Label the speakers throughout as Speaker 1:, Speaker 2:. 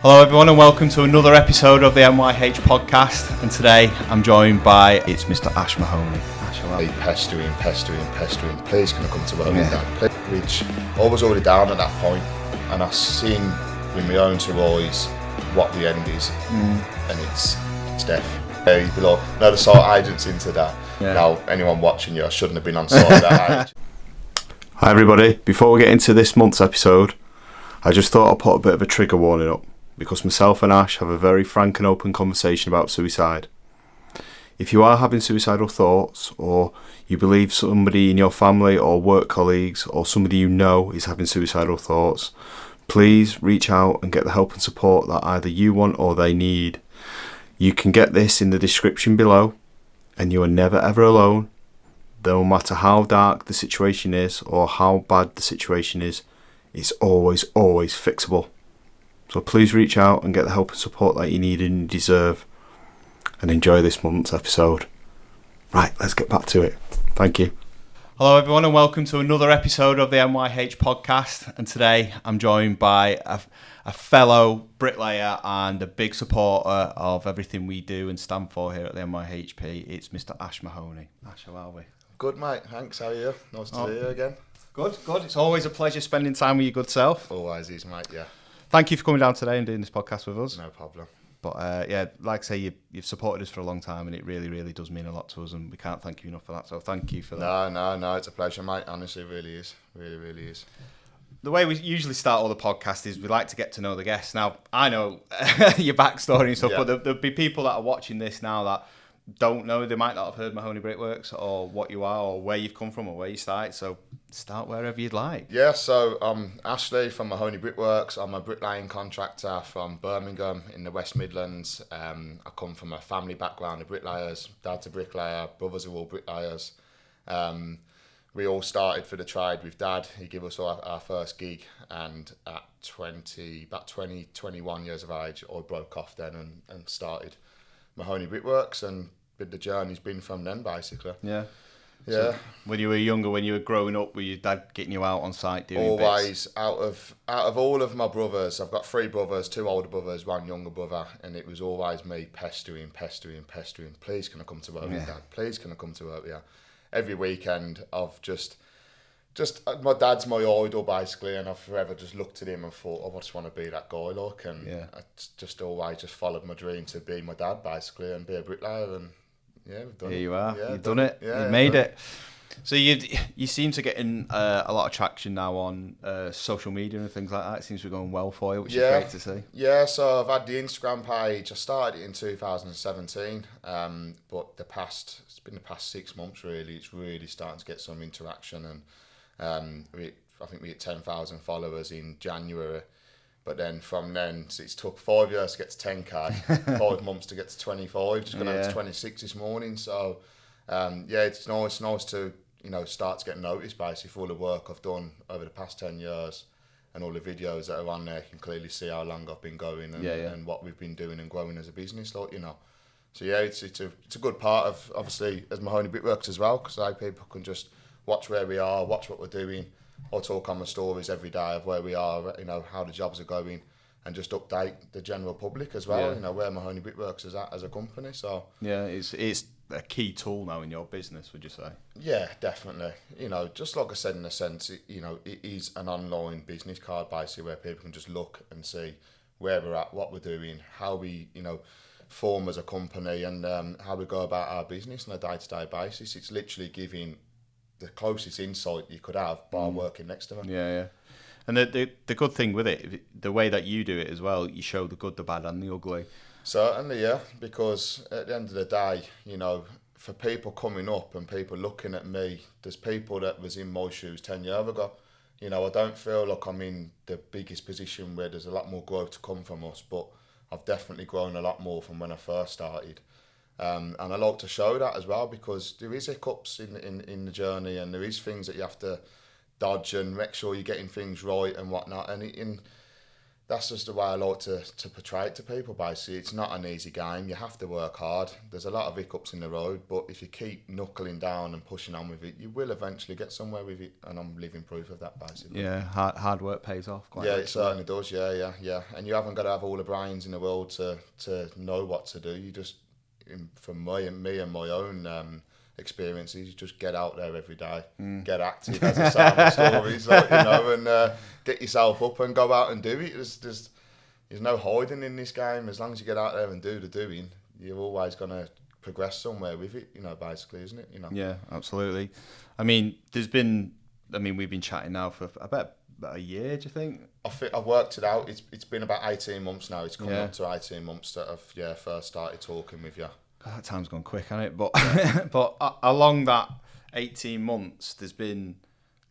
Speaker 1: Hello everyone and welcome to another episode of the MYH podcast, and today I'm joined by Mr. Ash Mahoney. Ash, hello.
Speaker 2: Pestering. Please can I come to where I'm down? Which I was already down at that point, and I've seen with my own two eyes what the end is, and it's death. Below, no, the site agents into that. Yeah. Now, anyone watching you, I shouldn't have been on site at that age.
Speaker 3: Hi everybody, before we get into this month's episode, I just thought I'd put a bit of a trigger warning up, because myself and Ash have a very frank and open conversation about suicide. If you are having suicidal thoughts, or you believe somebody in your family or work colleagues or somebody you know is having suicidal thoughts, please reach out and get the help and support that either you want or they need. You can get this in the description below, and you are never ever alone. No matter how dark the situation is or how bad the situation is, it's always fixable. So please reach out and get the help and support that you need and deserve, and enjoy this month's episode. Right, let's get back to it. Thank you.
Speaker 1: Hello everyone and welcome to another episode of the MYH podcast, and today I'm joined by a fellow bricklayer and a big supporter of everything we do and stand for here at the MYHP. It's Mr. Ash Mahoney. Ash, how are we?
Speaker 2: Good mate, thanks, how are you? Nice to see you again.
Speaker 1: Good. It's always a pleasure spending time with your good self.
Speaker 2: Always is, mate, yeah.
Speaker 1: Thank you for coming down today and doing this podcast with us.
Speaker 2: No problem.
Speaker 1: But like I say, you've supported us for a long time, and it really does mean a lot to us, and we can't thank you enough for that. So thank you for that.
Speaker 2: No, it's a pleasure, mate. Honestly, it really is. Really is.
Speaker 1: The way we usually start all the podcasts is we like to get to know the guests. Now, I know your backstory and stuff, but there'll be people that are watching this now that don't know. They might not have heard Mahoney Brickworks or what you are or where you've come from or where you started. So start wherever you'd like.
Speaker 2: Yeah, so I'm Ashley from Mahoney Brickworks. I'm a bricklaying contractor from Birmingham in the West Midlands. I come from a family background of bricklayers. Dad's a bricklayer, brothers are all bricklayers. We all started for the trade with Dad. He gave us our first gig, and at 21 years of age, I broke off then and started Mahoney Brickworks, and the journey's been from then basically.
Speaker 1: Yeah.
Speaker 2: So
Speaker 1: when you were younger, when you were growing up, were your dad getting you out on site doing
Speaker 2: always
Speaker 1: bits?
Speaker 2: out of all of my brothers, I've got 3 brothers, 2 older brothers, 1 younger brother, and it was always me pestering. Please can I come to work with Dad? Please can I come to work with you? Every weekend I've just my dad's my idol basically, and I've forever just looked at him and thought, I just want to be that guy, look, and I just always just followed my dream to be my dad basically and be a bricklayer, and we've done it.
Speaker 1: Here you are.
Speaker 2: Yeah,
Speaker 1: You've done it. You've made it. So you seem to get in a lot of traction now on social media and things like that. It seems to be going well for you, which is great to see.
Speaker 2: Yeah, so I've had the Instagram page. I started it in 2017, but it's been the past 6 months really. It's really starting to get some interaction, and I think we hit 10,000 followers in January. But then from then, it's took 5 years to get to 10k, 5 months to get to 25. Just got over to 26 this morning. So it's nice to start to get noticed basically for all the work I've done over the past 10 years, and all the videos that are on there. You can clearly see how long I've been going and what we've been doing and growing as a business, So it's a good part of, obviously, as Mahoney Brickworks as well, because people can just watch where we are, watch what we're doing. I'll talk on my stories every day of where we are, how the jobs are going, and just update the general public as well, where Mahoney Brickworks is at as a company. So
Speaker 1: it's a key tool now in your business, would you say?
Speaker 2: Yeah, definitely. Just like I said, in a sense, it is an online business card basically, where people can just look and see where we're at, what we're doing, how we, form as a company, and how we go about our business on a day-to-day basis. It's literally giving the closest insight you could have by working next to them.
Speaker 1: Yeah. And the good thing with it, the way that you do it as well, you show the good, the bad and the ugly.
Speaker 2: Certainly, yeah, because at the end of the day, for people coming up and people looking at me, there's people that was in my shoes 10 years ago. I don't feel like I'm in the biggest position where there's a lot more growth to come from us, but I've definitely grown a lot more from when I first started. And I like to show that as well, because there is hiccups in the journey, and there is things that you have to dodge and make sure you're getting things right and whatnot. And that's just the way I like to portray it to people, basically. It's not an easy game. You have to work hard. There's a lot of hiccups in the road, but if you keep knuckling down and pushing on with it, you will eventually get somewhere with it, and I'm living proof of that, basically.
Speaker 1: Yeah, hard work pays off. Quite
Speaker 2: it certainly does, yeah. And you haven't got to have all the brains in the world to know what to do. You just, from me and my own experiences, you just get out there every day, get active, as I say in the stories, and get yourself up and go out and do it. There's no hiding in this game. As long as you get out there and do the doing, you're always going to progress somewhere with it, basically, isn't it?
Speaker 1: Yeah, absolutely. I mean, we've been chatting now for about a year, do you think?
Speaker 2: I've worked it out. It's been about 18 months now. It's coming up to 18 months that I've first started talking with you.
Speaker 1: God, that time's gone quick, hasn't it? But but along that 18 months, there's been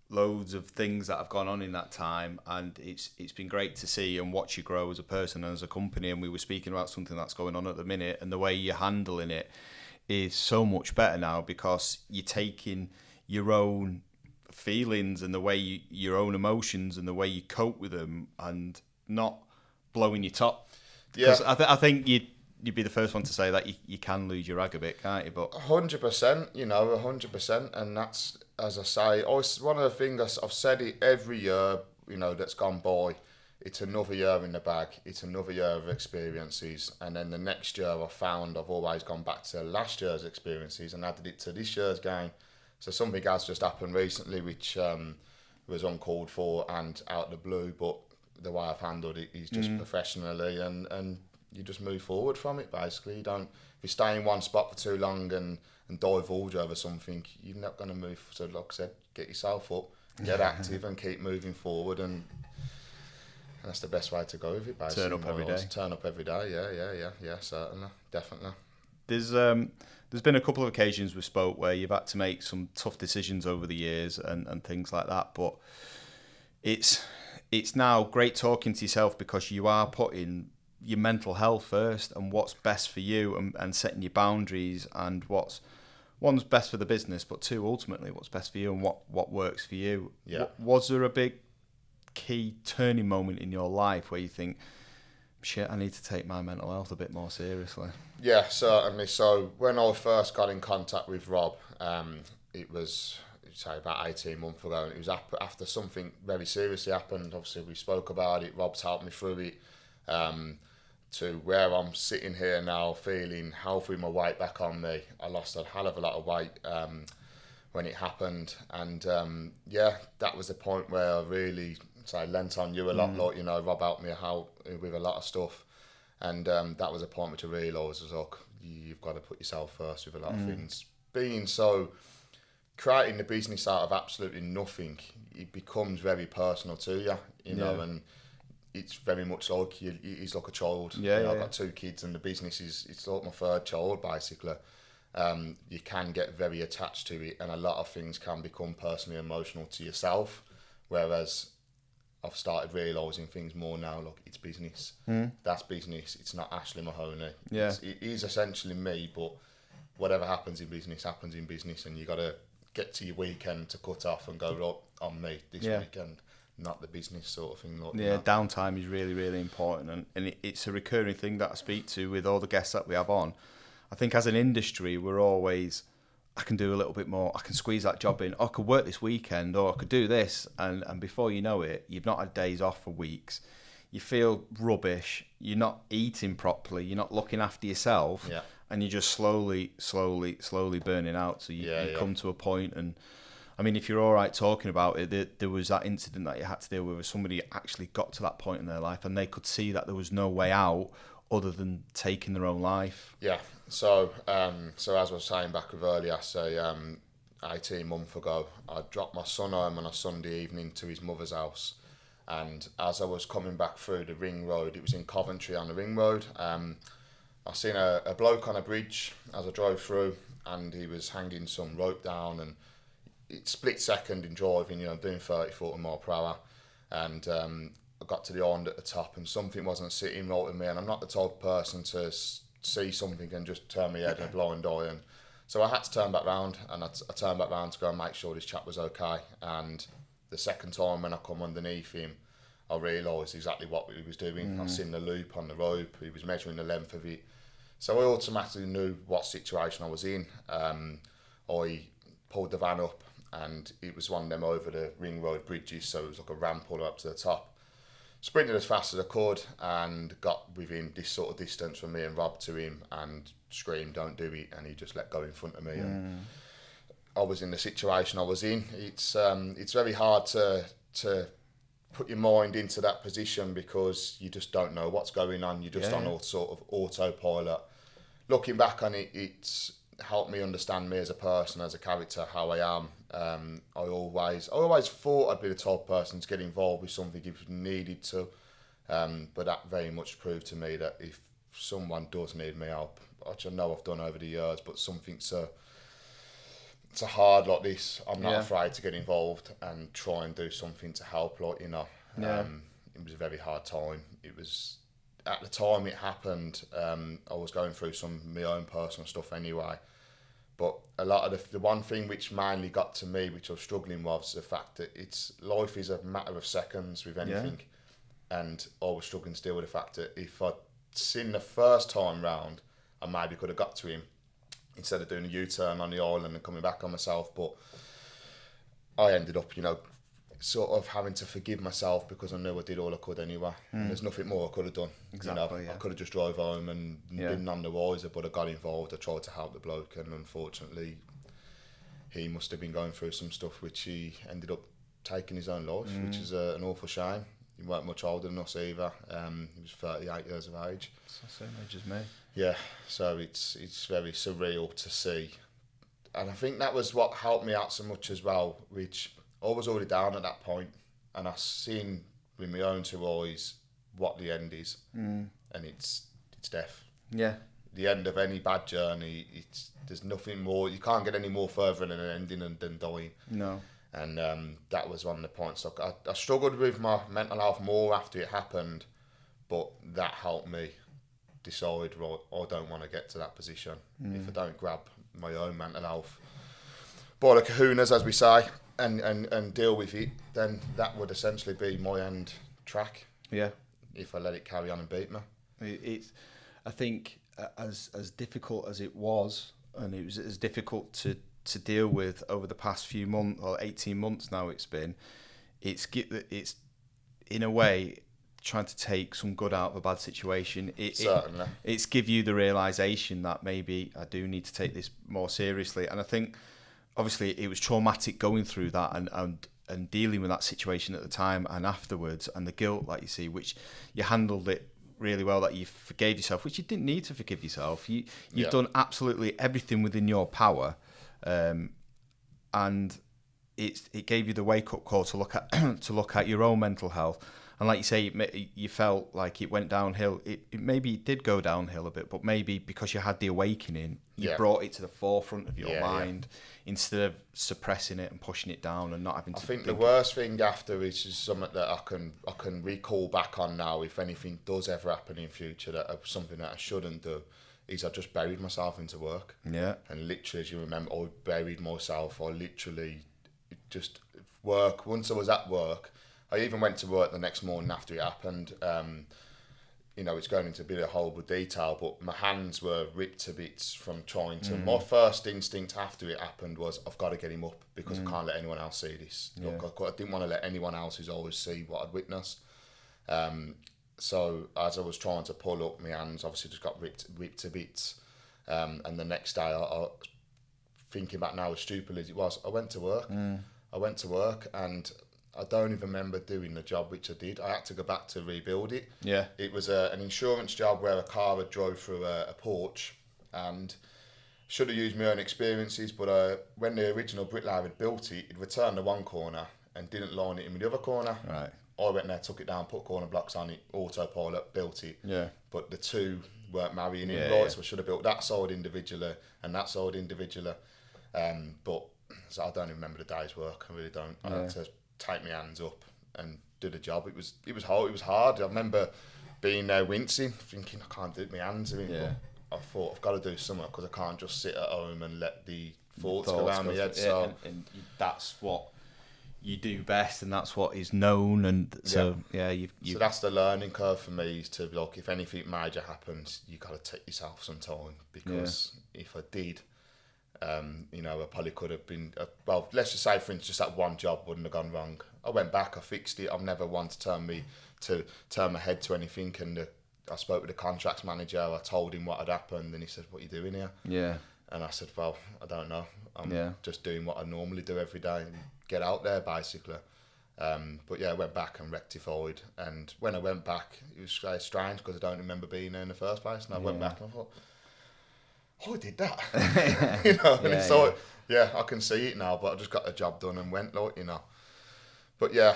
Speaker 1: loads of things that have gone on in that time, and it's been great to see and watch you grow as a person and as a company. And we were speaking about something that's going on at the minute, and the way you're handling it is so much better now, because you're taking your own feelings and the way your own emotions and the way you cope with them, and not blowing your top. Because I think you'd be the first one to say that you can lose your rag a bit, can't you? But
Speaker 2: 100%, 100%, and that's, as I say, one of the things I've said it every year, that's gone by. It's another year in the bag. It's another year of experiences, and then the next year I've always gone back to last year's experiences and added it to this year's game. So something has just happened recently, which was uncalled for and out of the blue, but the way I've handled it is just professionally, and you just move forward from it, basically. If you stay in one spot for too long and divulge over something, you're not going to move. So like I said, get yourself up, get active and keep moving forward, and that's the best way to go with it, basically.
Speaker 1: Turn up every day.
Speaker 2: Turn up every day, yeah, certainly, definitely.
Speaker 1: There's been a couple of occasions we spoke where you've had to make some tough decisions over the years and things like that, but it's now great talking to yourself, because you are putting your mental health first and what's best for you, and setting your boundaries and one's best for the business, but two, ultimately what's best for you and what works for you.
Speaker 2: Yeah.
Speaker 1: Was there a big key turning moment in your life where you think, shit, I need to take my mental health a bit more seriously?
Speaker 2: Yeah, certainly. So when I first got in contact with Rob, it was, say, about 18 months ago, and it was after something very seriously happened. Obviously we spoke about it, Rob's helped me through it, to where I'm sitting here now, feeling healthy, my weight back on me. I lost a hell of a lot of weight when it happened, and that was the point where I really lent on you a lot. Rob helped me out with a lot of stuff, and that was a point which I realised was, look, you've got to put yourself first with a lot of things. Creating the business out of absolutely nothing, it becomes very personal to you, and it's very much like he's like a child. I've got 2 kids, and the business it's like my third child, basically. You can get very attached to it, and a lot of things can become personally emotional to yourself, whereas I've started realising things more now. Look, it's business. That's business. It's not Ashley Mahoney. It is essentially me, but whatever happens in business, and you got to get to your weekend to cut off and go, right, on me this weekend, not the business sort of thing.
Speaker 1: Downtime is really, really important, and it's a recurring thing that I speak to with all the guests that we have on. I think as an industry, we're always, I can do a little bit more, I can squeeze that job in, I could work this weekend, or I could do this, and before you know it, you've not had days off for weeks, you feel rubbish, you're not eating properly, you're not looking after yourself, and you're just slowly burning out. So you come to a point, and I mean, if you're all right talking about it, there was that incident that you had to deal with where somebody actually got to that point in their life and they could see that there was no way out other than taking their own life.
Speaker 2: Yeah. So as I was saying back with earlier, 18 months ago, I dropped my son home on a Sunday evening to his mother's house. And as I was coming back through the ring road, it was in Coventry on the ring road, I seen a bloke on a bridge as I drove through, and he was hanging some rope down, and it split second in driving, doing 30, 40 mile per hour. And I got to the island at the top, and something wasn't sitting right with me, and I'm not the type of person to see something and just turn my head in a blind eye. And so I had to turn back round, and I turned back round to go and make sure this chap was okay. And the second time when I come underneath him, I realised exactly what he was doing. I seen the loop on the rope. He was measuring the length of it. So I automatically knew what situation I was in. I pulled the van up, and it was one of them over the ring road bridges, so it was like a ramp all up to the top. Sprinted as fast as I could and got within this sort of distance from me and Rob to him and screamed, "Don't do it," and he just let go in front of me. And I was in the situation I was in. It's very hard to put your mind into that position because you just don't know what's going on. You're just on all sort of autopilot. Looking back on it, it's helped me understand me as a person, as a character, how I am. I always thought I'd be the type of person to get involved with something if needed to, but that very much proved to me that if someone does need my help, which I know I've done over the years, but something so hard like this, I'm not afraid to get involved and try and do something to help. Like, you know, it was a very hard time. It was, at the time it happened, I was going through some of my own personal stuff anyway. But a lot of the one thing which mainly got to me, which I was struggling with, was the fact that life is a matter of seconds with anything. And I was struggling still with the fact that if I'd seen the first time round, I maybe could have got to him instead of doing a U-turn on the island and coming back on myself. But I ended up, you know, sort of having to forgive myself because I knew I did all I could anyway. And there's nothing more I could have done.
Speaker 1: Exactly,
Speaker 2: you know, I could have just drove home and been none the wiser, but I got involved. I tried to help the bloke, and unfortunately he must have been going through some stuff which he ended up taking his own life, which is an awful shame. He weren't much older than us either. He was 38 years of age.
Speaker 1: It's the same age as me.
Speaker 2: Yeah, so it's very surreal to see. And I think that was what helped me out so much as well, which I was already down at that point, and I seen with my own two eyes what the end is, and it's death.
Speaker 1: Yeah.
Speaker 2: The end of any bad journey, there's nothing more. You can't get any more further than an ending than dying.
Speaker 1: No.
Speaker 2: And that was one of the points. I struggled with my mental health more after it happened, but that helped me decide, right, I don't want to get to that position. If I don't grab my own mental health by the kahunas, as we say, and deal with it, then that would essentially be my end track.
Speaker 1: Yeah.
Speaker 2: If I let it carry on and beat me.
Speaker 1: It's, I think, as difficult as it was, and it was as difficult to deal with over the past few months, or 18 months now it's in a way trying to take some good out of a bad situation.
Speaker 2: Certainly.
Speaker 1: It's give you the realisation that maybe I do need to take this more seriously. And I think, obviously, it was traumatic going through that and dealing with that situation at the time and afterwards, and the guilt, like you see, which you handled it really well, that you forgave yourself, which you didn't need to forgive yourself. You've done absolutely everything within your power, and it gave you the wake up call to look at your own mental health. And like you say, you felt like it went downhill. It maybe did go downhill a bit, but maybe because you had the awakening, you brought it to the forefront of your mind instead of suppressing it and pushing it down and not having to.
Speaker 2: I think the worst thing after is something that I can recall back on now. If anything does ever happen in future, that something that I shouldn't do, is I just buried myself into work. Yeah. And literally, as you remember, I buried myself. I literally just work. Once I was at work, I even went to work the next morning after it happened. You know, it's going into a bit of horrible detail, but my hands were ripped to bits from trying to. My first instinct after it happened was, I've got to get him up because I can't let anyone else see this. Yeah. Look, I didn't want to let anyone else's eyes see what I'd witnessed. So as I was trying to pull up, my hands obviously just got ripped to bits. And the next day, I thinking back now, as stupid as it was, I went to work. I went to work and I don't even remember doing the job, which I did. I had to go back to rebuild it. Yeah. It was an insurance job where a car had drove through a porch, and should have used my own experiences, but when the original bricklayer had built it, he'd returned the one corner and didn't line it in with the other corner. Right. I went there, took it down, put corner blocks on it, autopilot, built it. Yeah. But the two weren't marrying in right, so I should have built that side individually and that side individually. But so I don't even remember the day's work. I really don't. I had to take my hands up and do the job. It was hard. It was hard. I remember being there wincing, thinking I can't do it with my hands. But I thought I've got to do something because I can't just sit at home and let the thoughts go around my head.
Speaker 1: So and that's what you do best, and that's what is known. And so you
Speaker 2: So that's the learning curve for me, is to look, if anything major happens, you got to take yourself some time, because if I did, you know, I probably could have been, well, let's just say, for instance, just that one job wouldn't have gone wrong. I went back, I fixed it. I've never wanted to turn my head to anything. And I spoke with the contracts manager. I told him what had happened, and he said, "What are you doing here?"
Speaker 1: Yeah.
Speaker 2: And I said, "Well, I don't know. I'm just doing what I normally do every day and get out there, basically." But yeah, I went back and rectified. And when I went back, it was strange, because I don't remember being there in the first place. And I went back and I thought, "Oh, I did that." You know, and so I can see it now, but I just got the job done and went, like, you know. But yeah,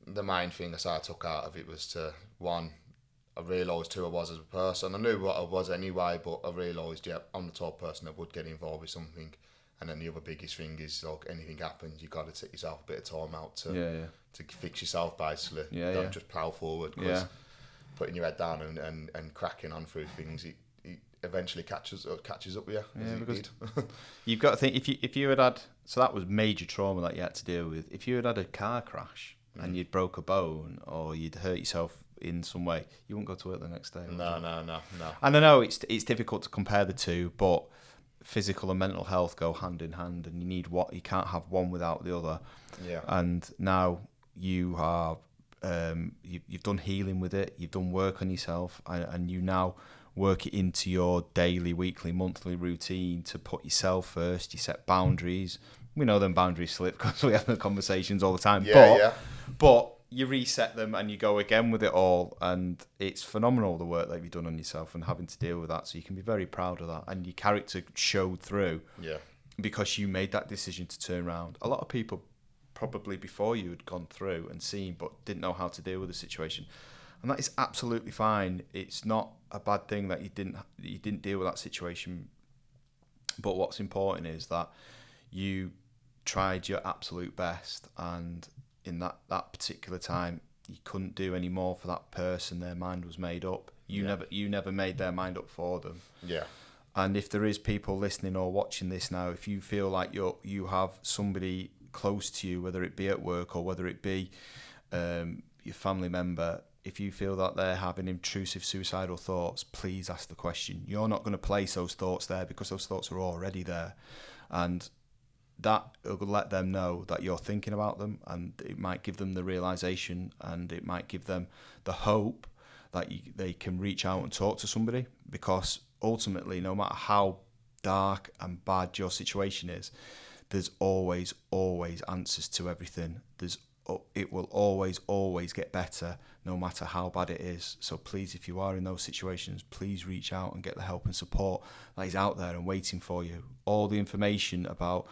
Speaker 2: the main thing I took out of it was I realised who I was as a person. I knew what I was anyway, but I realised, I'm the type of person that would get involved with something. And then the other biggest thing is, like, anything happens, you got to take yourself a bit of time out to fix yourself, basically. Don't just plough forward, because putting your head down and cracking on through things, it eventually catches up with you.
Speaker 1: Yeah, because you've got to think, if you had so that was major trauma that you had to deal with. If you had a car crash and you'd broke a bone, or you'd hurt yourself in some way, you wouldn't go to work the next day.
Speaker 2: No.
Speaker 1: And I know it's difficult to compare the two, but physical and mental health go hand in hand, and you can't have one without the other.
Speaker 2: Yeah.
Speaker 1: And now you are you've done healing with it, you've done work on yourself, and you now work it into your daily, weekly, monthly routine to put yourself first. You set boundaries. We know them boundaries slip because we have the conversations all the time. But you reset them and you go again with it all. And it's phenomenal, the work that you've done on yourself and having to deal with that. So you can be very proud of that. And your character showed through because you made that decision to turn around. A lot of people probably before you had gone through and seen, but didn't know how to deal with the situation. And that is absolutely fine. It's not a bad thing that you didn't deal with that situation. But what's important is that you tried your absolute best, and in that particular time you couldn't do any more for that person. Their mind was made up. You never made their mind up for them. Yeah. And if there is people listening or watching this now, if you feel like you have somebody close to you, whether it be at work or whether it be your family member, if you feel that they're having intrusive suicidal thoughts, please ask the question. You're not going to place those thoughts there because those thoughts are already there. And that will let them know that you're thinking about them, and it might give them the realisation, and it might give them the hope that they can reach out and talk to somebody, because ultimately, no matter how dark and bad your situation is, there's always answers to everything. It will always get better, no matter how bad it is. So please, if you are in those situations, please reach out and get the help and support that is out there and waiting for you. All the information about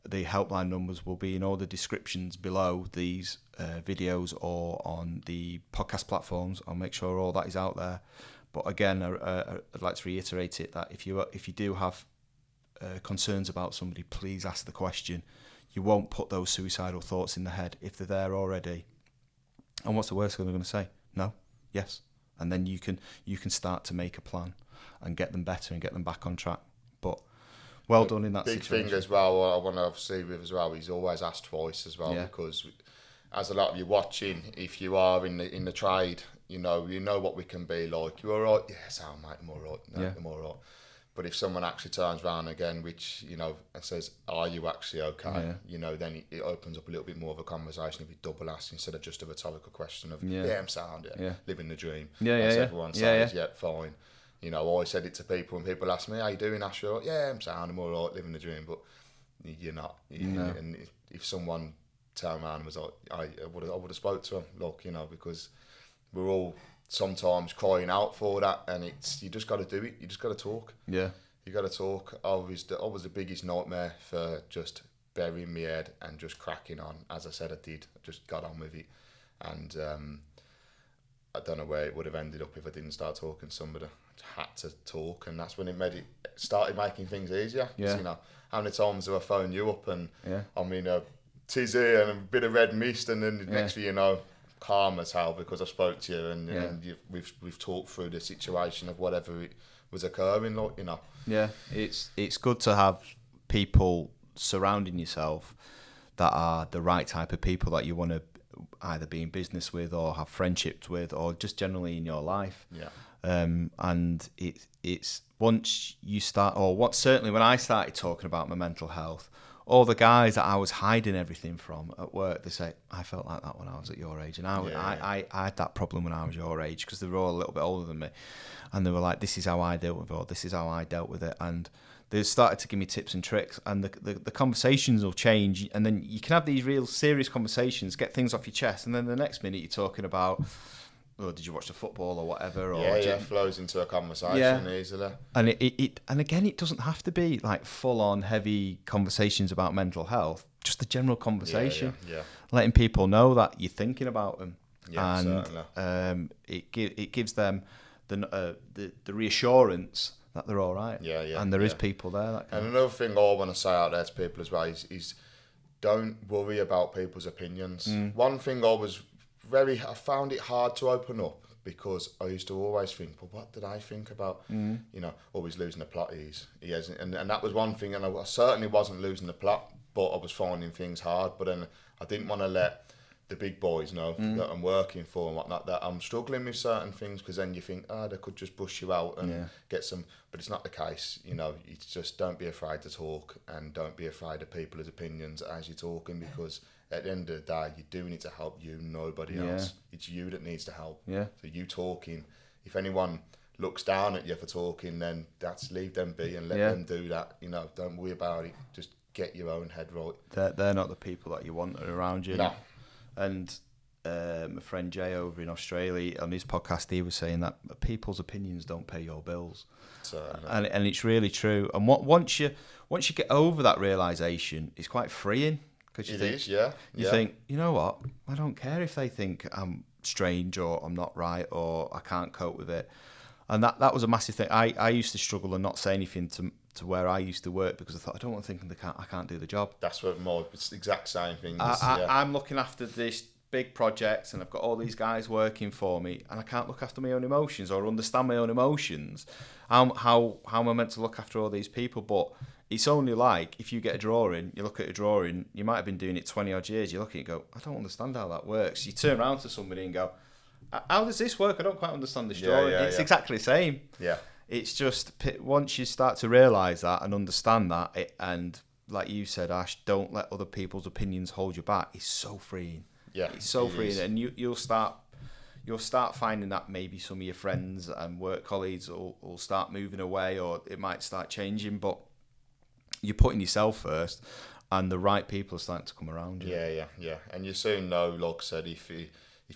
Speaker 1: the helpline numbers will be in all the descriptions below these videos or on the podcast platforms. I'll make sure all that is out there. But again, I'd like to reiterate it, that if you do have concerns about somebody, please ask the question. You won't put those suicidal thoughts in the head if they're there already. And what's the worst thing they're going to say? No, yes. And then you can start to make a plan and get them better and get them back on track. But well done in that
Speaker 2: big
Speaker 1: situation.
Speaker 2: Thing as well, I want to obviously with as well, he's always asked twice as well, because as a lot of you watching, if you are in the trade, you know what we can be like. You all right? Yes, mate, I'm all right. No, I'm all right. But if someone actually turns around again, which, and says, "Are you actually okay?" Then it opens up a little bit more of a conversation if you double ask instead of just a rhetorical question of, I'm sound, living the dream. Everyone says, fine. I always said it to people when people ask me, "How you doing, Ash?" I'm sound, I'm all right, living the dream. But you're not. No. And if someone turned around and was like, I would have spoke to them, look, because we're all sometimes crying out for that, and you just got to do it. You just got to talk. Yeah, you got to talk. I was the biggest nightmare for just burying my head and just cracking on. As I said, I just got on with it, and I don't know where it would have ended up if I didn't start talking to somebody. I had to talk, and that's when it started making things easier. Yeah. How many times do I phone you up and I'm in a tizzy and a bit of red mist, and then the next thing you know, calm as hell because I spoke to you and we've talked through the situation of whatever it was occurring, Yeah,
Speaker 1: it's good to have people surrounding yourself that are the right type of people that you want to either be in business with or have friendships with or just generally in your life.
Speaker 2: Yeah.
Speaker 1: And it's once you start, or what certainly when I started talking about my mental health, all the guys that I was hiding everything from at work, they say, I felt like that when I was at your age. And I had that problem when I was your age, because they were all a little bit older than me. And they were like, this is how I dealt with it, or this is how I dealt with it. And they started to give me tips and tricks, and the conversations will change. And then you can have these real serious conversations, get things off your chest. And then the next minute you're talking about, oh, did you watch the football or whatever? Or
Speaker 2: flows into a conversation easily.
Speaker 1: And and again, it doesn't have to be like full on heavy conversations about mental health. Just the general conversation, letting people know that you're thinking about them, and it gives them the reassurance that they're all right. And there is people there. That
Speaker 2: and another thing I want to say out there to people as well is don't worry about people's opinions. One thing I found it hard to open up, because I used to always think, well, what did I think about, always losing the plot. He hasn't, and that was one thing, and I certainly wasn't losing the plot, but I was finding things hard. But then I didn't want to let the big boys know that I'm working for and whatnot, that I'm struggling with certain things, because then you think, they could just bush you out and get some, but it's not the case. It's just, don't be afraid to talk, and don't be afraid of people's opinions as you're talking, because at the end of the day, you're doing it to help you, nobody else. It's you that needs to help. So you talking, if anyone looks down at you for talking, then leave them be and let them do that. Don't worry about it. Just get your own head right.
Speaker 1: They're not the people that you want around you.
Speaker 2: No.
Speaker 1: And my friend Jay over in Australia, on his podcast, he was saying that people's opinions don't pay your bills. And it's really true. And once you get over that realisation, it's quite freeing. Because you think, you know what, I don't care if they think I'm strange or I'm not right or I can't cope with it. And that was a massive thing. I used to struggle and not say anything to where I used to work, because I thought, I don't want to think I can't do the job.
Speaker 2: That's what it's the exact same thing.
Speaker 1: I'm looking after this big project and I've got all these guys working for me, and I can't look after my own emotions or understand my own emotions. How am I meant to look after all these people? But it's only like, if you get a drawing, you look at a drawing, you might have been doing it 20 odd years, you look at it and go, I don't understand how that works. You turn around to somebody and go, how does this work? I don't quite understand this drawing. It's exactly the same. It's just, once you start to realise that and understand that, and like you said, Ash, don't let other people's opinions hold you back. It's so freeing. It's so freeing. And you'll start finding that maybe some of your friends and work colleagues will start moving away, or it might start changing, but you're putting yourself first, and the right people are starting to come around you.
Speaker 2: And you soon know, like I said, if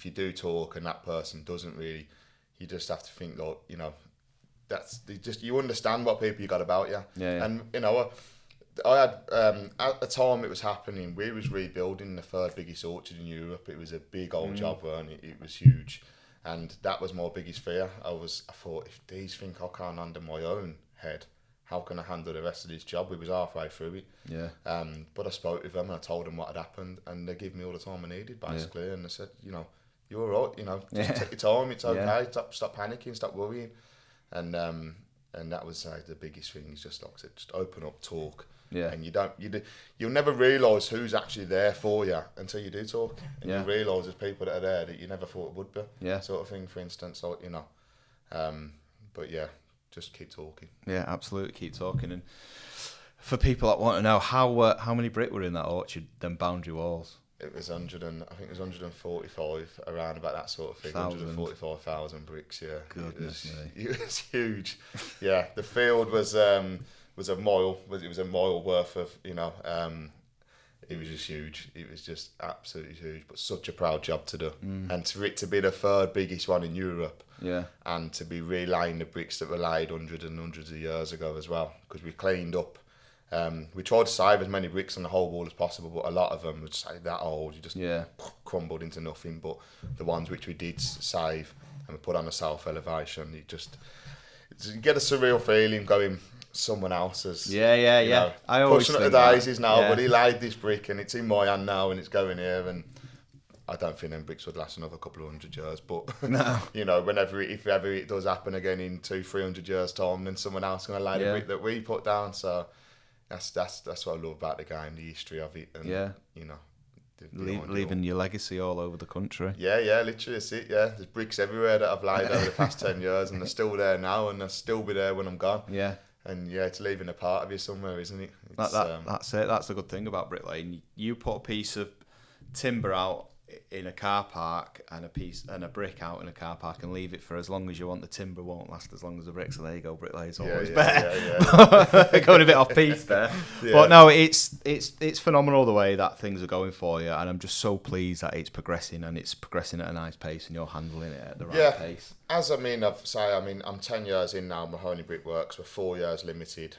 Speaker 2: you do talk and that person doesn't really, you just have to think, like, you understand what people you got about you. And I had at the time it was happening, we was rebuilding the third biggest orchard in Europe. It was a big old job, and it was huge, and that was my biggest fear. I thought, if these think I can't handle my own head, how can I handle the rest of this job? We was halfway through it. But I spoke with them and I told them what had happened, and they gave me all the time I needed, basically. And they said, you're all right, just take your time, it's okay, stop panicking, stop worrying. And that was the biggest thing, is just like I said, just open up, talk. And you'll never realise who's actually there for you until you do talk. And you realise there's people that are there that you never thought would be. Sort of thing, for instance, like, but just keep talking.
Speaker 1: Absolutely, keep talking. And for people that want to know, how many brick were in that orchard, them boundary walls?
Speaker 2: It was 145, around about that sort of thing. 145,000 bricks.
Speaker 1: Goodness me.
Speaker 2: It was huge. The field was a mile. It was a mile worth of, it was just huge. It was just absolutely huge, but such a proud job to do. And for it to be the third biggest one in Europe, and to be relaying the bricks that were laid hundreds and hundreds of years ago as well, because we cleaned up. We tried to save as many bricks on the whole wall as possible, but a lot of them would say that old, you just crumbled into nothing. But the ones which we did save and we put on a self elevation, you get a surreal feeling going, someone else's.
Speaker 1: I always
Speaker 2: pushing
Speaker 1: think
Speaker 2: up the daisies now, but he laid this brick and it's in my hand now and it's going here, and I don't think them bricks would last another couple of 100 years, but
Speaker 1: no.
Speaker 2: if ever it does happen again in 200-300 years time, then someone else is going to lay the brick that we put down. So That's what I love about the game, the history of it, and you know,
Speaker 1: leaving your legacy all over the country.
Speaker 2: Yeah, literally, that's it. Yeah, there's bricks everywhere that I've laid over the past 10 years, and they're still there now, and they'll still be there when I'm gone.
Speaker 1: Yeah.
Speaker 2: And yeah, it's leaving a part of you somewhere, isn't it?
Speaker 1: That's it. That's the good thing about bricklaying. You put a piece of timber out in a car park and a brick out in a car park and leave it for as long as you want. The timber won't last as long as the brick. So there you go, bricklayers always better. Going a bit off piece there, but no, it's phenomenal the way that things are going for you, and I'm just so pleased that it's progressing, and it's progressing at a nice pace, and you're handling it at the right pace.
Speaker 2: As I'm 10 years in now. Mahoney Brick Works. We're 4 years limited.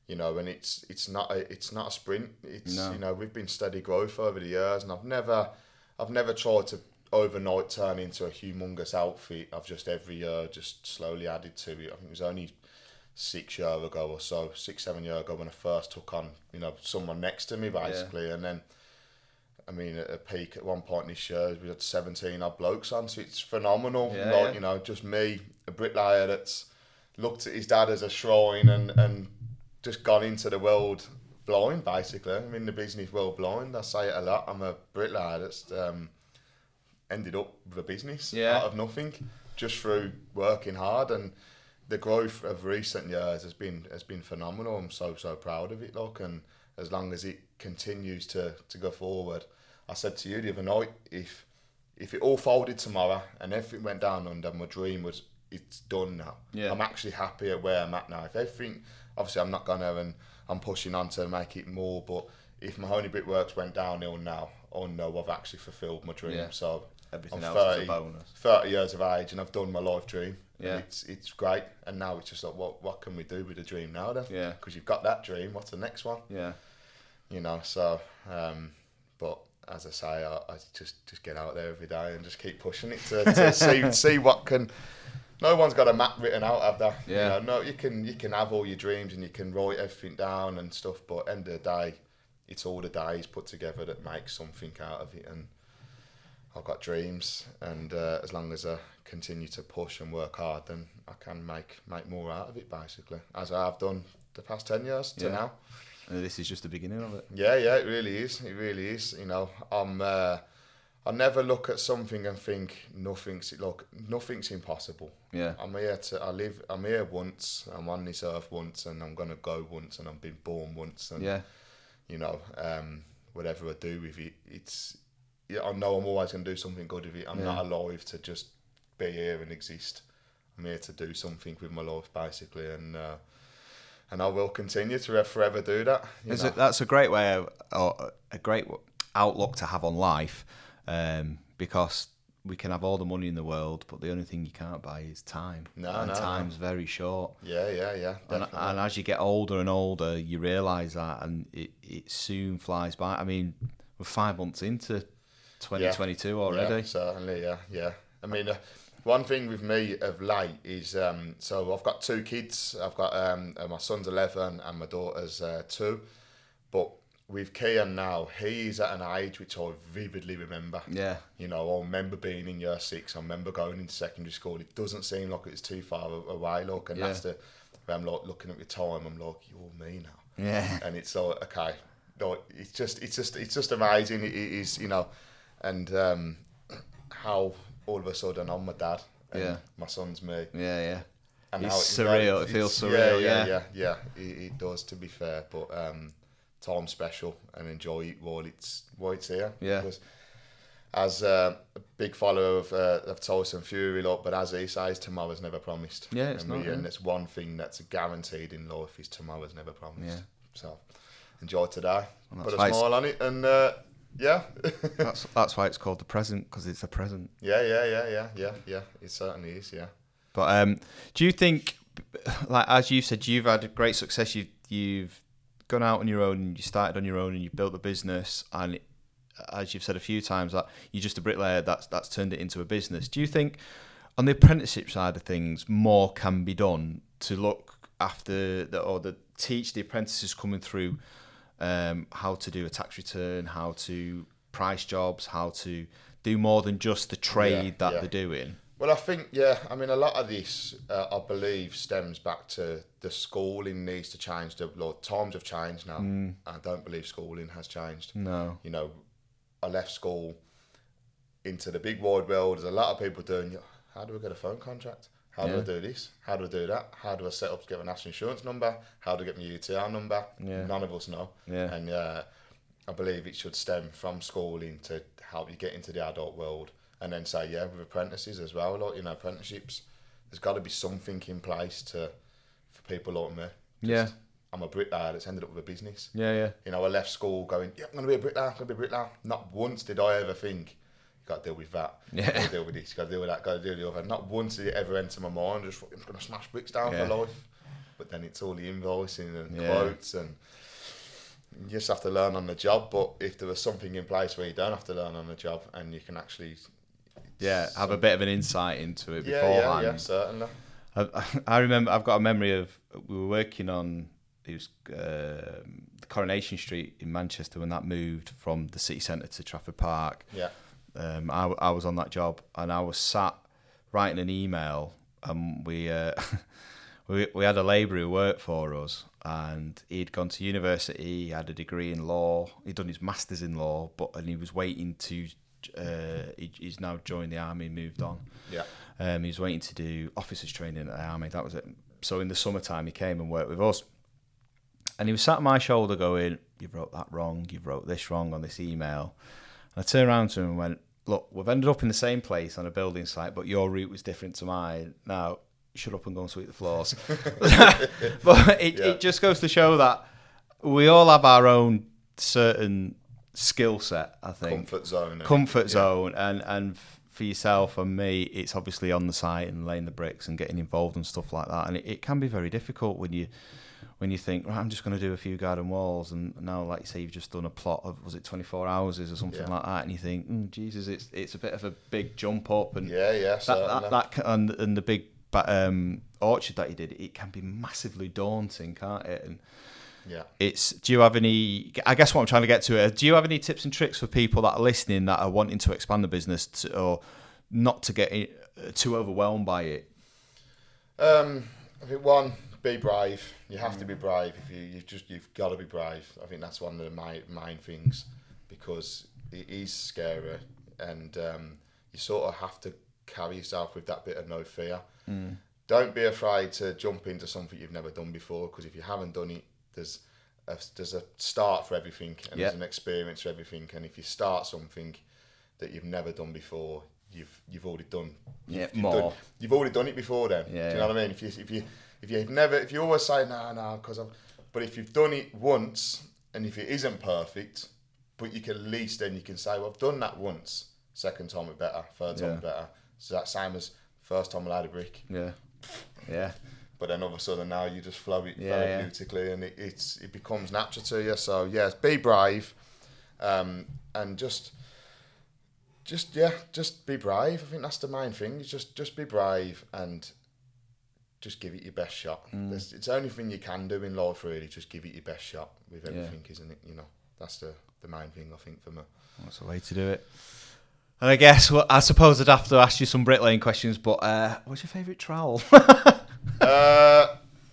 Speaker 2: You know, and it's not a sprint. You know, we've been steady growth over the years, and I've never tried to overnight turn into a humongous outfit. I've just every year just slowly added to it. I think it was only 6 years ago or so, 6-7 years ago when I first took on, you know, someone next to me basically, and then I mean at a peak at one point this year we had 17 odd blokes on, so it's phenomenal. You know, just me, a bricklayer that's looked at his dad as a shrine and just gone into the world blind, basically. I'm in the business world blind. I say it a lot. I'm a bricklayer that's ended up with a business out of nothing, just through working hard. And the growth of recent years has been phenomenal. I'm so proud of it, look. And as long as it continues to go forward, I said to you the other night, if it all folded tomorrow and everything went down under, my dream was it's done now. I'm actually happy at where I'm at now. If everything, obviously I'm not gonna, and I'm pushing on to make it more, but if Mahoney Brick Works went downhill now, I know I've actually fulfilled my dream. So
Speaker 1: everything
Speaker 2: I'm
Speaker 1: else is a bonus.
Speaker 2: 30 years of age, and I've done my life dream.
Speaker 1: Yeah.
Speaker 2: It's great, and now it's just like, what can we do with the dream now then?
Speaker 1: Yeah.
Speaker 2: Because you've got that dream, what's the next one?
Speaker 1: Yeah.
Speaker 2: You know, so, but as I say, I just get out there every day and just keep pushing it to see what can. No one's got a map written out, have they?
Speaker 1: Yeah.
Speaker 2: You know, you can have all your dreams and you can write everything down and stuff, but end of the day, it's all the days put together that make something out of it. And I've got dreams, and as long as I continue to push and work hard, then I can make more out of it, basically, as I have done the past 10 years to now.
Speaker 1: And this is just the beginning of it.
Speaker 2: Yeah, it really is. It really is. You know, I never look at something and think nothing's impossible.
Speaker 1: Yeah.
Speaker 2: I'm here once, I'm on this earth once, and I'm gonna go once, and I've been born once, and you know, whatever I do with it, I know I'm always gonna do something good with it. I'm not alive to just be here and exist. I'm here to do something with my life, basically, and I will continue to forever do that.
Speaker 1: That's a great way, or a great outlook to have on life. Because we can have all the money in the world, but the only thing you can't buy is time. Time's very short.
Speaker 2: Yeah.
Speaker 1: And as you get older and older, you realise that, and it soon flies by. I mean, we're 5 months into 2022 already.
Speaker 2: Yeah, certainly, yeah. I mean, one thing with me of late is, so I've got 2 kids. I've got my son's 11 and my daughter's 2, but with Kian now, he's at an age which I vividly remember. Yeah. You know, I remember being in year 6. I remember going into secondary school. It doesn't seem like it's too far away, look. And that's the, I'm like looking at the time. I'm like, you're me now. Yeah. And it's like, okay, like, it's just amazing. It is, you know, and how all of a sudden I'm my dad and my son's me.
Speaker 1: Yeah.
Speaker 2: And
Speaker 1: it's surreal. It feels surreal.
Speaker 2: Yeah. It does, to be fair, but time special and enjoy it while it's here. Yeah. Because as a big follower of Tyson Fury, but as he says, tomorrow's never promised.
Speaker 1: Yeah, it's not.
Speaker 2: And it's one thing that's guaranteed in life is tomorrow's never promised. Yeah. So enjoy today. Put a smile on it, and
Speaker 1: that's why it's called the present, because it's a present.
Speaker 2: Yeah. It certainly is. Yeah.
Speaker 1: But do you think, like as you said, you've had great success. You've gone out on your own, and you started on your own, and you built the business, and as you've said a few times, that you're just a bricklayer that's turned it into a business. Do you think on the apprenticeship side of things more can be done to look after teach the apprentices coming through how to do a tax return, how to price jobs, how to do more than just the trade that they're doing?
Speaker 2: Well, I think, I mean, a lot of this, I believe, stems back to the schooling needs to change. Times have changed now. I don't believe schooling has changed.
Speaker 1: No.
Speaker 2: You know, I left school into the big wide world. There's a lot of people doing, how do I get a phone contract? How do I do this? How do I do that? How do I set up to get my national insurance number? How do I get my UTR number?
Speaker 1: Yeah.
Speaker 2: None of us know.
Speaker 1: Yeah.
Speaker 2: And I believe it should stem from schooling to help you get into the adult world. And then say, with apprentices as well, like, you know, apprenticeships. There's got to be something in place for people like me. I'm a bricklayer that's ended up with a business.
Speaker 1: Yeah.
Speaker 2: You know, I left school going, I'm going to be a bricklayer. Not once did I ever think, you got to deal with that.
Speaker 1: Yeah.
Speaker 2: Got to deal with this, got to deal with that, got to deal with the other. Not once did it ever enter my mind, just I'm going to smash bricks down for life. But then it's all the invoicing and quotes, and you just have to learn on the job. But if there was something in place where you don't have to learn on the job and you can actually...
Speaker 1: have a bit of an insight into it beforehand.
Speaker 2: Yeah, certainly.
Speaker 1: I remember, I've got a memory of, we were working on, it was Coronation Street in Manchester when that moved from the city centre to Trafford Park.
Speaker 2: Yeah.
Speaker 1: I was on that job and I was sat writing an email, and we had a labourer who worked for us, and he'd gone to university, he had a degree in law, he'd done his masters in law, and he was waiting to... he's now joined the army, moved on.
Speaker 2: Yeah.
Speaker 1: He was waiting to do officers training at the army. That was it. So in the summertime, he came and worked with us, and he was sat on my shoulder going, "You've wrote that wrong. You've wrote this wrong on this email." And I turned around to him and went, "Look, we've ended up in the same place on a building site, but your route was different to mine. Now, shut up and go and sweep the floors." But it just goes to show that we all have our own certain skill set, I think. Comfort zone. And for yourself and me, it's obviously on the site and laying the bricks and getting involved and stuff like that. And it can be very difficult when you think, right, I'm just going to do a few garden walls, and now, like you say, you've just done a plot of, was it 24 houses or something like that, and you think, Jesus, it's a bit of a big jump up, and and the big orchard that you did, it can be massively daunting, can't it? And do you have any, I guess what I'm trying to get to, do you have any tips and tricks for people that are listening that are wanting to expand the business or not to get too overwhelmed by it?
Speaker 2: I think one, be brave. You have to be brave. You've got to be brave. I think that's one of the main things, because it is scary, and you sort of have to carry yourself with that bit of no fear. Don't be afraid to jump into something you've never done before, because if you haven't done it, there's a start for everything, and there's an experience for everything. And if you start something that you've never done before, you've already done more. You've already done it before then. Do you know what I mean? If you always say no, but if you've done it once, and if it isn't perfect, but you can at least then you can say, well, I've done that once. Second time it better. Third time it better. So that's same as first time I laid a brick. Yeah. But then all of a sudden now you just flow it therapeutically, and it becomes natural to you. So be brave, and just be brave. I think that's the main thing. Just be brave and just give it your best shot. It's the only thing you can do in life, really. Just give it your best shot with everything, isn't it? You know, that's the main thing, I think, for me. That's
Speaker 1: the way to do it. And I guess, I suppose I'd have to ask you some bricklaying questions, but what's your favourite trowel?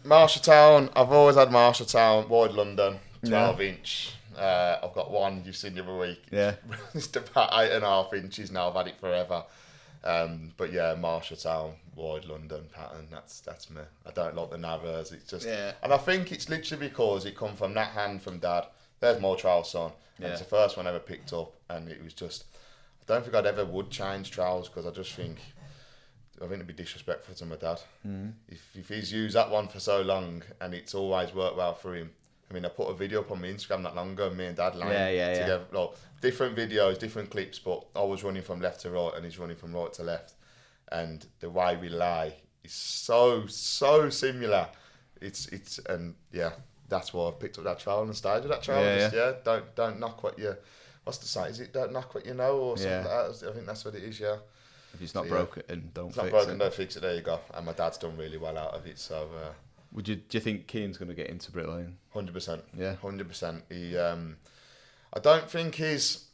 Speaker 2: Marshalltown. I've always had Marshalltown, wide London, 12 inch. I've got one you've seen the other week. Yeah. It's about 8.5 inches now. I've had it forever. But Marshalltown, wide London pattern. That's me. I don't like the navers. It's just, and I think it's literally because it come from that hand from Dad. There's my trowel, son. And it's the first one I ever picked up, and it was just. I don't think I'd ever would change trowels, because I think it'd be disrespectful to my dad. If he's used that one for so long and it's always worked well for him. I mean, I put a video up on my Instagram not long ago, me and Dad lying together. Like, different videos, different clips, but I was running from left to right and he's running from right to left. And the way we lie is so similar. That's why I've picked up that trowel and stayed with that trowel. Don't knock what you... What's the saying? Is it don't knock what you know, or something like that? I think that's what it is,
Speaker 1: If it's not broken, don't fix it.
Speaker 2: If it's not broken, don't fix it. There you go. And my dad's done really well out of it, so...
Speaker 1: do you think Keane's going to get into bricklaying?
Speaker 2: 100%.
Speaker 1: Yeah.
Speaker 2: 100%. He, I don't think he's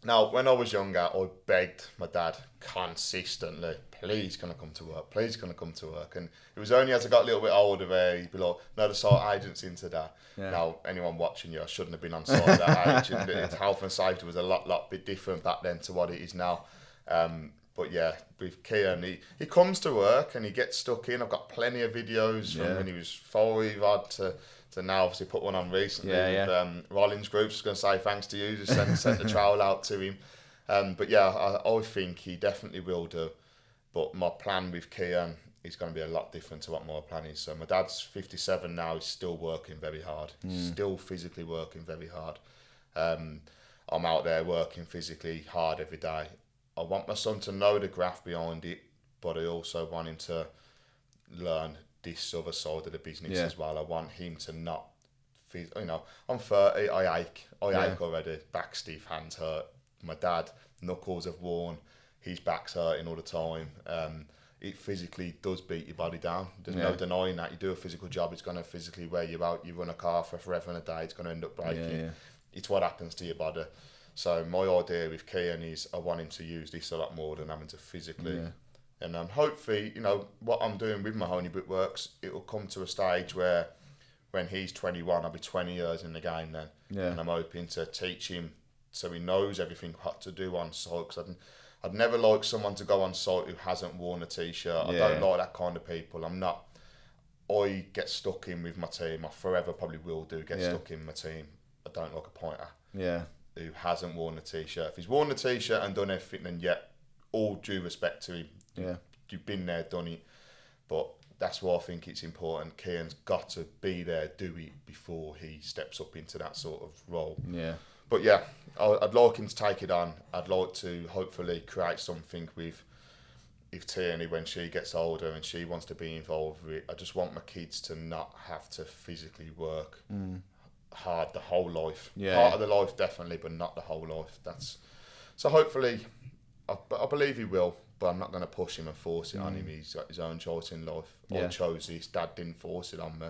Speaker 2: Now, when I was younger, I begged my dad consistently, please can I come to work? Please can I come to work? And it was only as I got a little bit older where he'd be like, no, the site agent's into that.
Speaker 1: Yeah.
Speaker 2: Now, anyone watching you, I shouldn't have been on site at that age. And health and safety was a lot bit different back then to what it is now. But yeah, with Kian, he comes to work and he gets stuck in. I've got plenty of videos from when he was 5 odd to now. Obviously put one on recently with Rollins Groups. I was going to say thanks to you, just sent the trowel out to him. But yeah, I think he definitely will do. But my plan with Kian is going to be a lot different to what my plan is. So my dad's 57 now, he's still working very hard. Still physically working very hard. I'm out there working physically hard every day. I want my son to know the graft behind it, but I also want him to learn this other side of the business as well. I want him to not, I'm 30, I ache already. Back stiff, hands hurt. My dad, knuckles have worn, his back's hurting all the time. It physically does beat your body down. There's no denying that. You do a physical job, it's going to physically wear you out. You run a car for forever and a day, it's going to end up breaking. It's what happens to your body. So my idea with Kian is I want him to use this a lot more than having to physically. And hopefully, what I'm doing with Mahoney Brick Works, it will come to a stage where when he's 21, I'll be 20 years in the game then. And I'm hoping to teach him so he knows everything what to do on site. Because I'd never like someone to go on site who hasn't worn a T-shirt. I don't like that kind of people. I get stuck in with my team. I forever probably will get stuck in my team. I don't like a pointer. Who hasn't worn a T-shirt. If he's worn a T-shirt and done everything, then all due respect to him. You've been there, done it. But that's why I think it's important. Kian's got to be there, do it before he steps up into that sort of role. But yeah, I'd like him to take it on. I'd like to hopefully create something with Tierney when she gets older and she wants to be involved with it. I just want my kids to not have to physically work hard the whole life. Part of the life definitely, but not the whole life. So hopefully I believe he will, but I'm not going to push him and force it on him. He's got his own choice in life. I chose this. Dad didn't force it on me.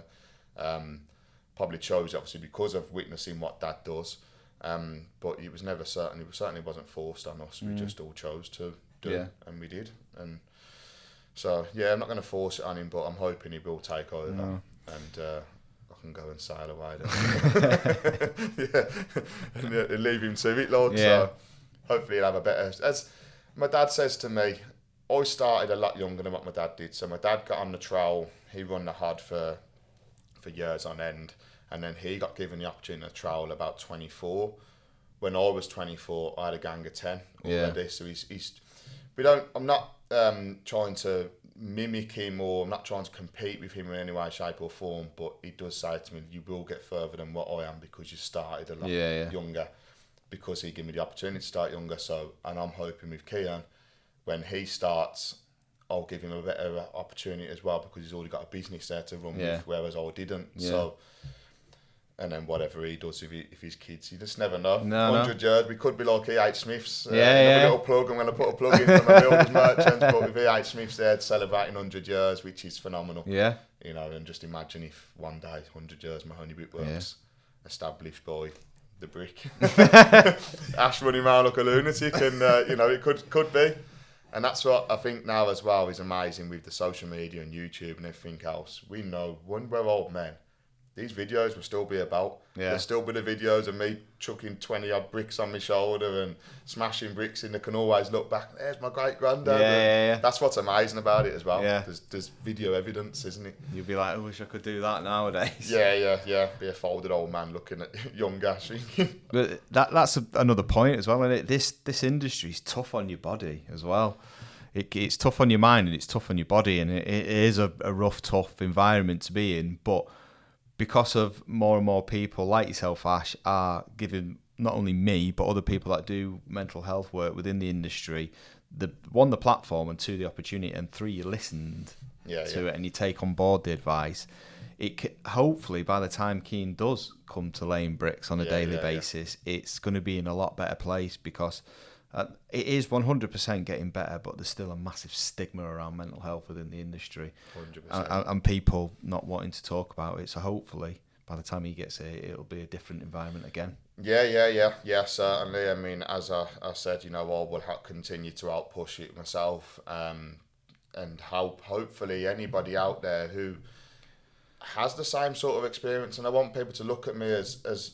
Speaker 2: Probably chose it obviously because of witnessing what Dad does, but it was never certain. It certainly wasn't forced on us. We just all chose to do it, and we did. And so I'm not going to force it on him, but I'm hoping he will take over and can go and sail away then. And leave him to it, Lord. So hopefully he'll have a better. As my dad says to me, I started a lot younger than what my dad did. So my dad got on the trowel, he run the HARD for years on end, and then he got given the opportunity to trowel about 24. When I was 24, I had a gang of 10 already. So I'm not trying to mimic him, or I'm not trying to compete with him in any way, shape or form, but he does say to me, you will get further than what I am because you started a lot younger, because he gave me the opportunity to start younger. So, and I'm hoping with Kian, when he starts, I'll give him a better opportunity as well, because he's already got a business there to run with, whereas I didn't. So, and then whatever he does if his kids, you just never know. 100 years, we could be like E.H. Smith's. A little plug. I'm going to put a plug in for my builders merchants, but with E.H. Smith's there celebrating 100 years, which is phenomenal. And just imagine if one day, 100 years, Mahoney Brick Works, established by the brick. Ash running around like a lunatic, and it could be. And that's what I think now as well is amazing with the social media and YouTube and everything else. We know when we're old men, these videos will still be about. There'll still be the videos of me chucking 20 odd bricks on my shoulder and smashing bricks in. I can always look back, there's my great granddad. That's what's amazing about it as well. There's video evidence, isn't it?
Speaker 1: You'd be like, I wish I could do that nowadays.
Speaker 2: Be a folded old man looking at young Ash.
Speaker 1: But that's another point as well, isn't it? This industry is tough on your body as well. It's tough on your mind and it's tough on your body, and it is a rough, tough environment to be in. But because of more and more people like yourself, Ash, are giving not only me but other people that do mental health work within the industry, the platform, and two, the opportunity, and three, you listened to it and you take on board the advice. Hopefully by the time Keane does come to laying bricks on a daily basis, it's going to be in a lot better place, because it is 100% getting better, but there's still a massive stigma around mental health within the industry, 100%. And people not wanting to talk about it. So hopefully by the time he gets here, it'll be a different environment again.
Speaker 2: Yeah, certainly. I mean, as I said, I will continue to outpush it myself, and hopefully anybody out there who has the same sort of experience, and I want people to look at me as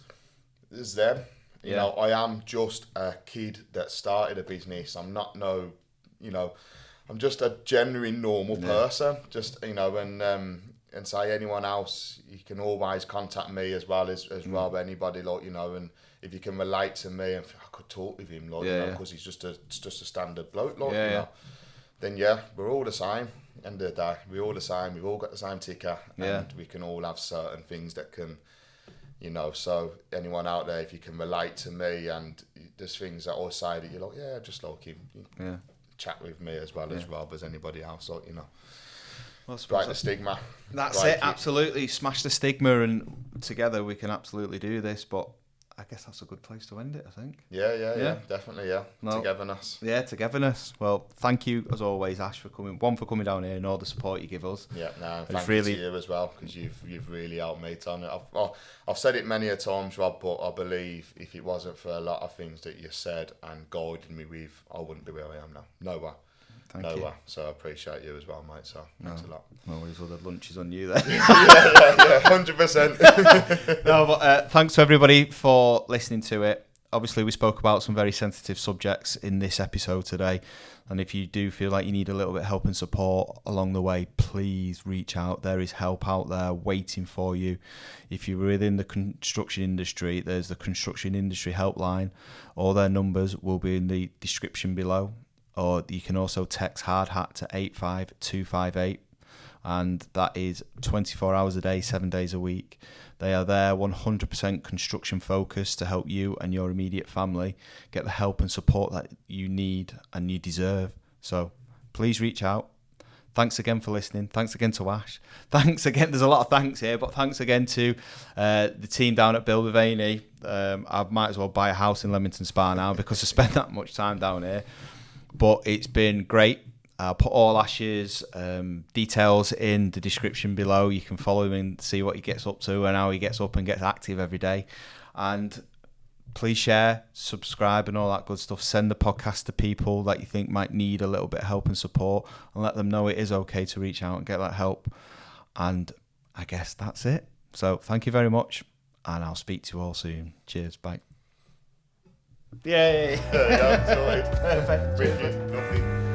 Speaker 2: them. I am just a kid that started a business. I'm not I'm just a genuine normal person. Just and say anyone else, you can always contact me as well as Rob, anybody, and if you can relate to me, and I could talk with him, because he's just a standard bloke, then we're all the same. End of the day, we're all the same. We've all got the same ticker, and we can all have certain things that can, So anyone out there, if you can relate to me, and there's things that I say that you're like, just like him, chat with me as well as Rob, as anybody else,
Speaker 1: Well,
Speaker 2: break the stigma.
Speaker 1: That's it, absolutely. Smash the stigma, and together we can absolutely do this. But I guess that's a good place to end it, I think.
Speaker 2: Yeah, definitely, Togetherness. Yeah,
Speaker 1: togetherness. Well, thank you, as always, Ash, for coming down here and all the support you give us.
Speaker 2: Yeah, thank you to you as well, because you've really helped me, Tony. I've said it many a times, Rob, but I believe if it wasn't for a lot of things that you said and guided me with, I wouldn't be where I am now. No way.
Speaker 1: Thank you.
Speaker 2: So I appreciate you as well, mate. So thanks a lot.
Speaker 1: No worries, well, the lunch is on you then.
Speaker 2: yeah, 100%.
Speaker 1: No, but thanks to everybody for listening to it. Obviously, we spoke about some very sensitive subjects in this episode today. And if you do feel like you need a little bit of help and support along the way, please reach out. There is help out there waiting for you. If you're within the construction industry, there's the Construction Industry Helpline. All their numbers will be in the description below. Or you can also text HARDHAT to 85258, and that is 24 hours a day, 7 days a week. They are there 100% construction focused to help you and your immediate family get the help and support that you need and you deserve. So please reach out. Thanks again for listening. Thanks again to Ash. Thanks again. There's a lot of thanks here, but thanks again to the team down at Build with Amy. I might as well buy a house in Leamington Spa now because I spent that much time down here. But it's been great. I'll put all Ash's details in the description below. You can follow him and see what he gets up to and how he gets up and gets active every day. And please share, subscribe and all that good stuff. Send the podcast to people that you think might need a little bit of help and support, and let them know it is okay to reach out and get that help. And I guess that's it. So thank you very much, and I'll speak to you all soon. Cheers. Bye. Yay!
Speaker 2: Perfect. Lovely.